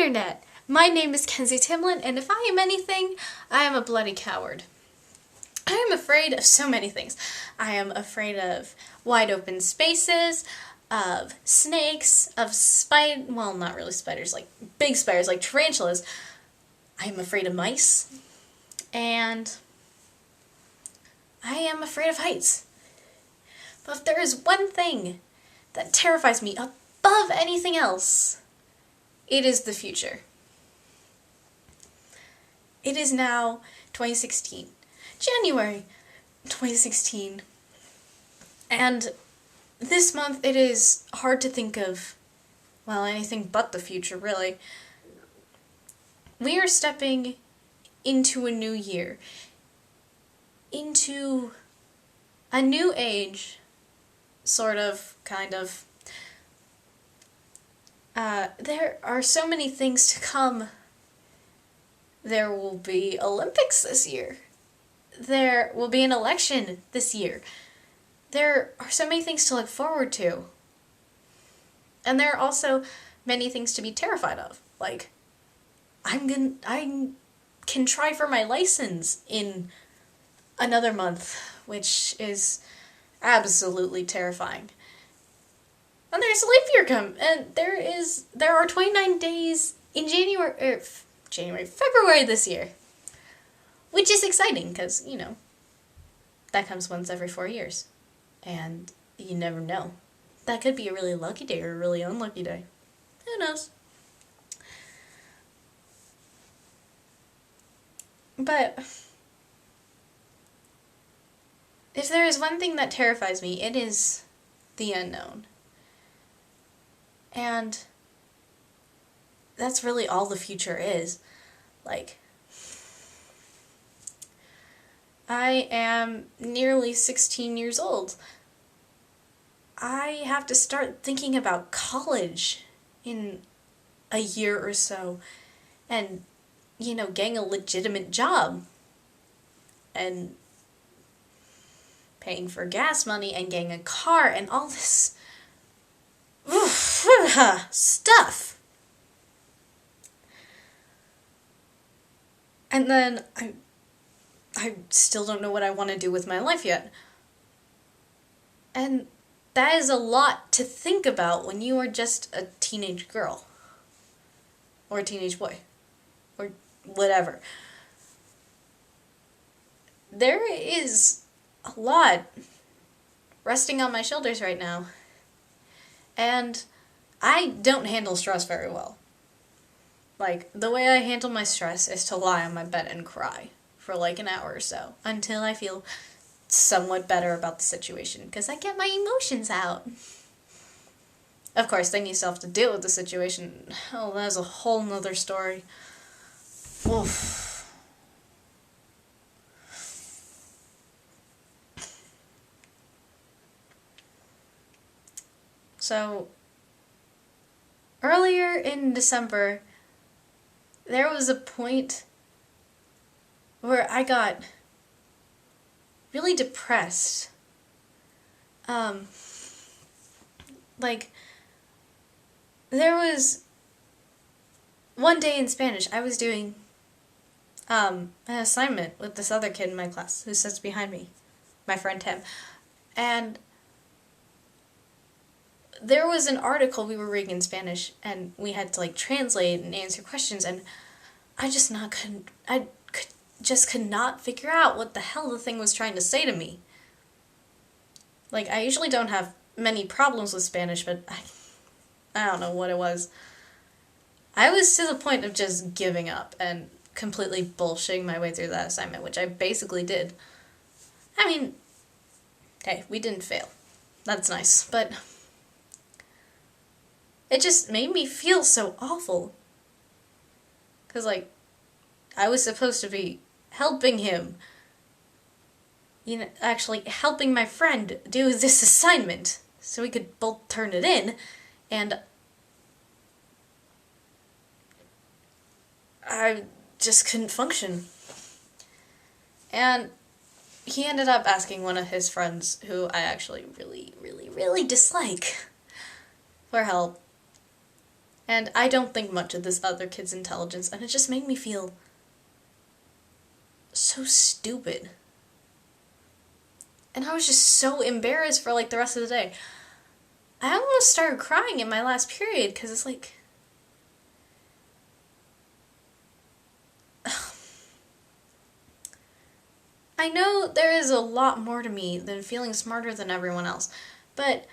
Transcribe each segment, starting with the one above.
Internet! My name is Kenzie Timlin, and if I am anything, I am a bloody coward. I am afraid of so many things. I am afraid of wide open spaces, of snakes, of well, not really spiders, like big spiders, like tarantulas. I am afraid of mice, and I am afraid of heights. But if there is one thing that terrifies me above anything else, it is the future. It is now 2016, January 2016, and this month it is hard to think of, well, anything but the future, really. We are stepping into a new year, into a new age, sort of, kind of. There are so many things to come. There will be Olympics this year. There will be an election this year. There are so many things to look forward to. And there are also many things to be terrified of. Like, I can try for my license in another month, which is absolutely terrifying. And there's leap year come, and there are 29 days in February this year, which is exciting because, that comes once every 4 years, and you never know. That could be a really lucky day or a really unlucky day. Who knows? But if there is one thing that terrifies me, it is the unknown. And that's really all the future is. Like, I am nearly 16 years old. I have to start thinking about college in a year or so, and, getting a legitimate job, and paying for gas money, and getting a car, and all this stuff. And then I still don't know what I want to do with my life yet. And that is a lot to think about when you are just a teenage girl. Or a teenage boy. Or whatever. There is a lot resting on my shoulders right now. And I don't handle stress very well. Like, the way I handle my stress is to lie on my bed and cry for like an hour or so until I feel somewhat better about the situation, because I get my emotions out. Of course, then you still have to deal with the situation. Oh, that's a whole nother story. Oof. So, earlier in December, there was a point where I got really depressed. There was one day in Spanish, I was doing an assignment with this other kid in my class who sits behind me, my friend Tim, and there was an article we were reading in Spanish, and we had to translate and answer questions, and I could not figure out what the hell the thing was trying to say to me. I usually don't have many problems with Spanish, but I don't know what it was. I was to the point of just giving up and completely bullshitting my way through that assignment, which I basically did. I mean, hey, we didn't fail. That's nice, but it just made me feel so awful. Because, I was supposed to be helping him, actually helping my friend do this assignment so we could both turn it in, and I just couldn't function. And he ended up asking one of his friends, who I actually really, really, really dislike, for help. And I don't think much of this other kid's intelligence, and it just made me feel so stupid. And I was just so embarrassed for like the rest of the day. I almost started crying in my last period because it's like, I know there is a lot more to me than feeling smarter than everyone else, but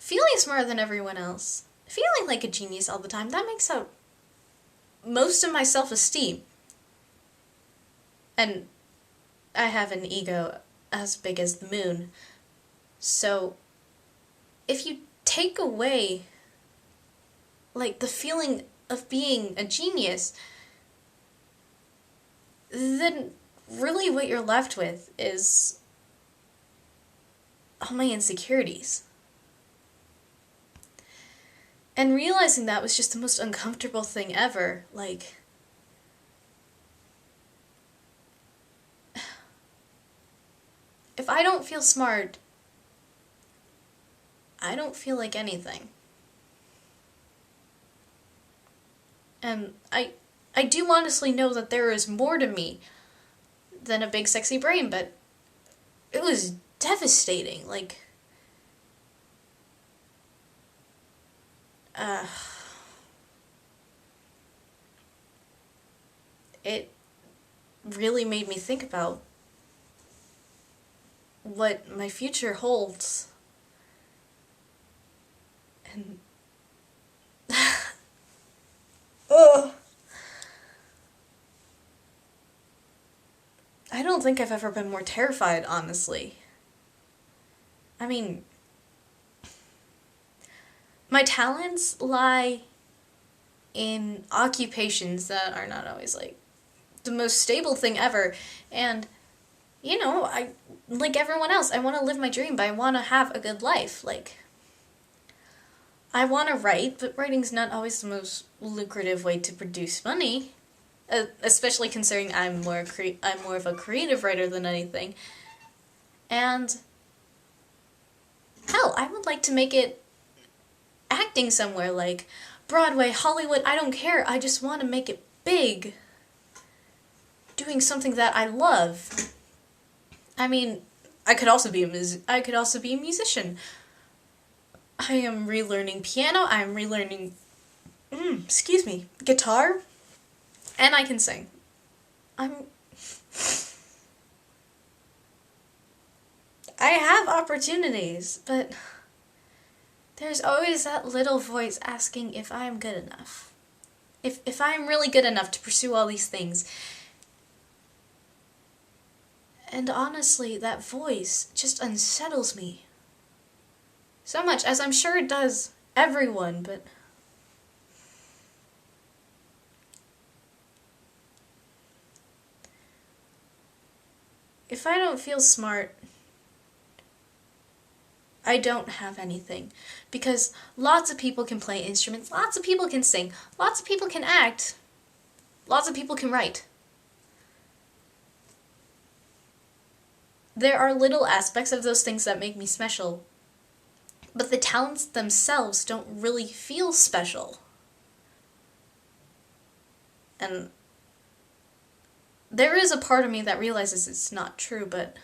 feeling smarter than everyone else, feeling like a genius all the time, that makes out most of my self-esteem. And I have an ego as big as the moon. So if you take away like the feeling of being a genius, then really what you're left with is all my insecurities. And realizing that was just the most uncomfortable thing ever. Like, if I don't feel smart, I don't feel like anything. And I do honestly know that there is more to me than a big sexy brain, but it was devastating. Like, it really made me think about what my future holds. And I don't think I've ever been more terrified, honestly. I mean, my talents lie in occupations that are not always like the most stable thing ever. And, you know, I, like everyone else, I want to live my dream, but I want to have a good life. Like, I want to write, but writing's not always the most lucrative way to produce money. Especially considering I'm more of a creative writer than anything. And hell, I would like to make it acting somewhere, like Broadway, Hollywood, I don't care. I just want to make it big. Doing something that I love. I mean, I could also be a musician. I am relearning piano, I'm relearning guitar, and I can sing. I have opportunities, but there's always that little voice asking if I'm good enough. If I'm really good enough to pursue all these things. And honestly, that voice just unsettles me. So much, as I'm sure it does everyone, but if I don't feel smart, I don't have anything. Because lots of people can play instruments, lots of people can sing, lots of people can act, lots of people can write. There are little aspects of those things that make me special, but the talents themselves don't really feel special. And there is a part of me that realizes it's not true, but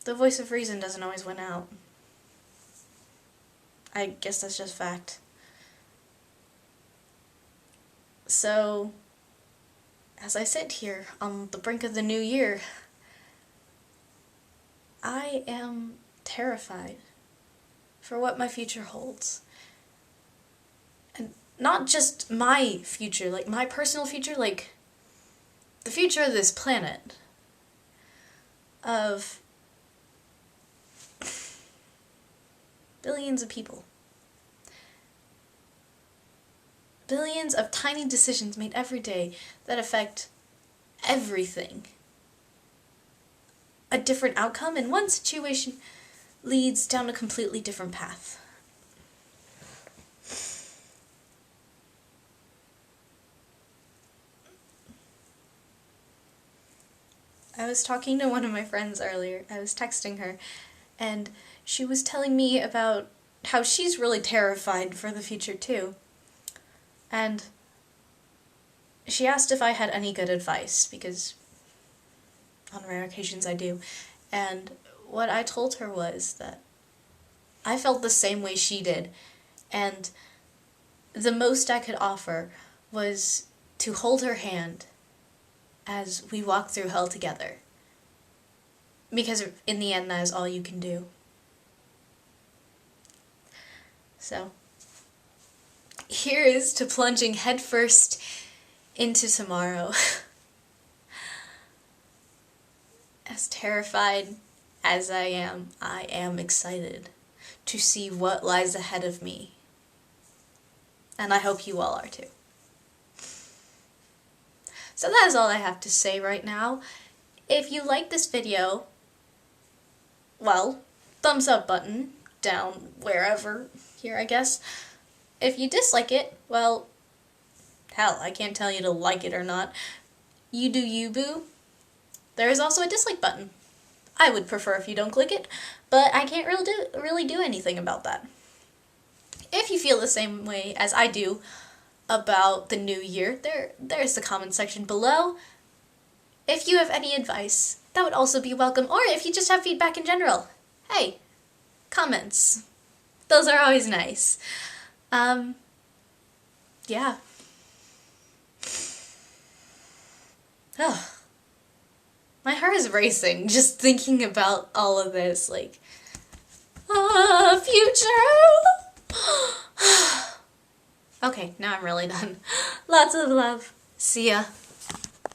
the voice of reason doesn't always win out. I guess that's just fact. So, as I sit here on the brink of the new year, I am terrified for what my future holds. And not just my future, like my personal future, like the future of this planet. Of billions of people. Billions of tiny decisions made every day that affect everything. A different outcome in one situation leads down a completely different path. I was talking to one of my friends earlier. I was texting her, and she was telling me about how she's really terrified for the future too. And she asked if I had any good advice, because on rare occasions I do. And what I told her was that I felt the same way she did, and the most I could offer was to hold her hand as we walk through hell together. Because in the end, that is all you can do. So, here is to plunging headfirst into tomorrow. As terrified as I am excited to see what lies ahead of me. And I hope you all are too. So that is all I have to say right now. If you like this video, well, thumbs up button down wherever here, I guess. If you dislike it, well, hell, I can't tell you to like it or not. You do you, boo. There is also a dislike button. I would prefer if you don't click it, but I can't really do anything about that. If you feel the same way as I do about the new year, there's the comment section below. If you have any advice, that would also be welcome, or if you just have feedback in general. Hey, comments. Those are always nice. Yeah. Oh. My heart is racing just thinking about all of this, like, future! Okay, now I'm really done. Lots of love. See ya.